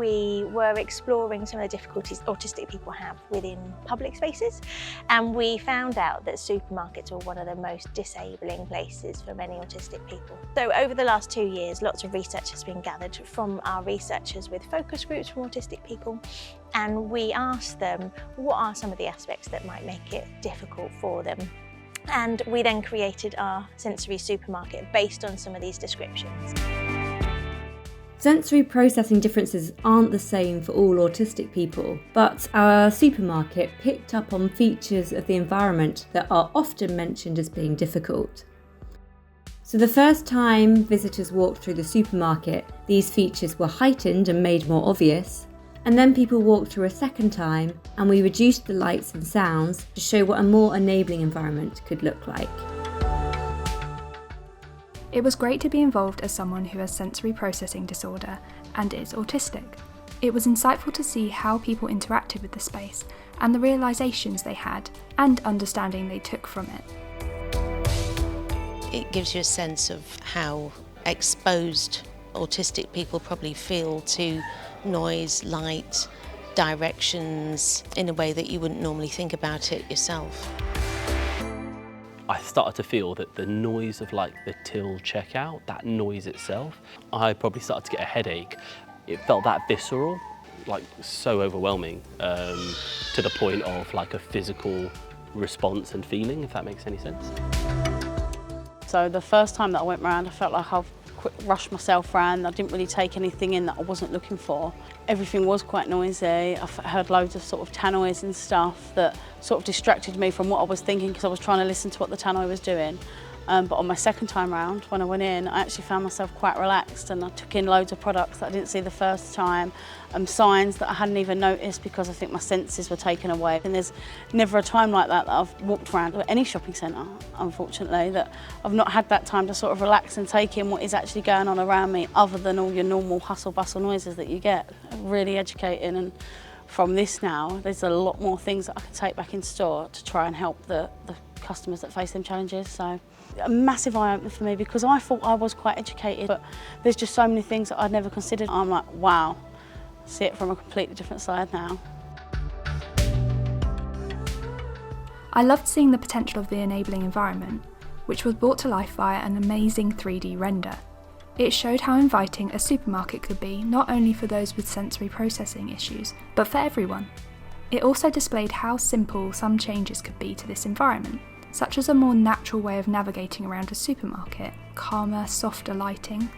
we were exploring some of the difficulties autistic people have within public spaces, and we found out that supermarkets are one of the most disabling places for many autistic people. So over the last 2 years, lots of research has been gathered from our researchers with focus groups from autistic people, and we asked them what are some of the aspects that might make it difficult for them. And we then created our sensory supermarket based on some of these descriptions. Sensory processing differences aren't the same for all autistic people, but our supermarket picked up on features of the environment that are often mentioned as being difficult. So the first time visitors walked through the supermarket, these features were heightened and made more obvious. And then people walked through a second time, and we reduced the lights and sounds to show what a more enabling environment could look like. It was great to be involved as someone who has sensory processing disorder and is autistic. It was insightful to see how people interacted with the space and the realisations they had and understanding they took from it. It gives you a sense of how exposed autistic people probably feel to noise, light, directions in a way that you wouldn't normally think about it yourself. I started to feel that the noise of like the till checkout, that noise itself, I probably started to get a headache. It felt that visceral, like so overwhelming, to the point of like a physical response and feeling, if that makes any sense. So the first time that I went round, I felt like I've rushed myself around. I didn't really take anything in that I wasn't looking for. Everything was quite noisy. I heard loads of sort of tannoys and stuff that sort of distracted me from what I was thinking because I was trying to listen to what the tannoy was doing. But on my second time round, when I went in, I actually found myself quite relaxed, and I took in loads of products that I didn't see the first time, signs that I hadn't even noticed because I think my senses were taken away. And there's never a time like that I've walked around any shopping centre, unfortunately, that I've not had that time to sort of relax and take in what is actually going on around me, other than all your normal hustle bustle noises that you get. Really educating, and from this now, there's a lot more things that I can take back in store to try and help the customers that face them challenges. So a massive eye-opener for me, because I thought I was quite educated, but there's just so many things that I'd never considered. I'm like, wow, see it from a completely different side now. I loved seeing the potential of the enabling environment, which was brought to life via an amazing 3D render. It showed how inviting a supermarket could be, not only for those with sensory processing issues, but for everyone. It also displayed how simple some changes could be to this environment, such as a more natural way of navigating around a supermarket, calmer, softer lighting,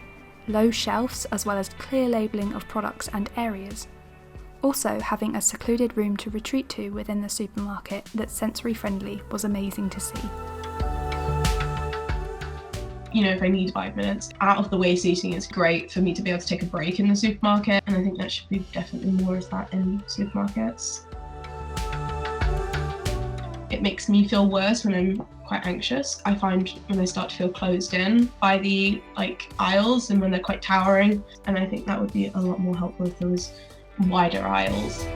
low shelves, as well as clear labelling of products and areas. Also, having a secluded room to retreat to within the supermarket that's sensory friendly was amazing to see. You know, if I need 5 minutes, out of the way seating is great for me to be able to take a break in the supermarket, and I think that should be definitely more of that in supermarkets. It makes me feel worse when I'm quite anxious. I find when I start to feel closed in by the aisles and when they're quite towering, and I think that would be a lot more helpful if there was wider aisles.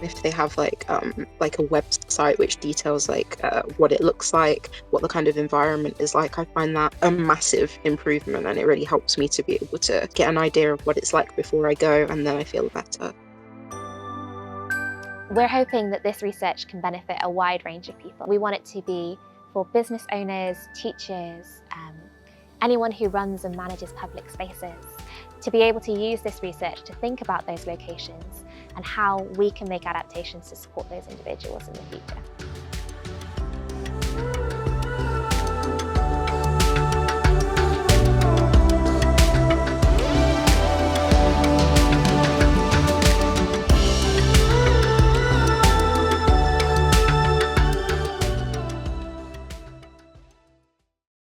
If they have like a website which details what it looks like, what the kind of environment is like, I find that a massive improvement, and it really helps me to be able to get an idea of what it's like before I go, and then I feel better. We're hoping that this research can benefit a wide range of people. We want it to be for business owners, teachers, anyone who runs and manages public spaces, to be able to use this research to think about those locations and how we can make adaptations to support those individuals in the future.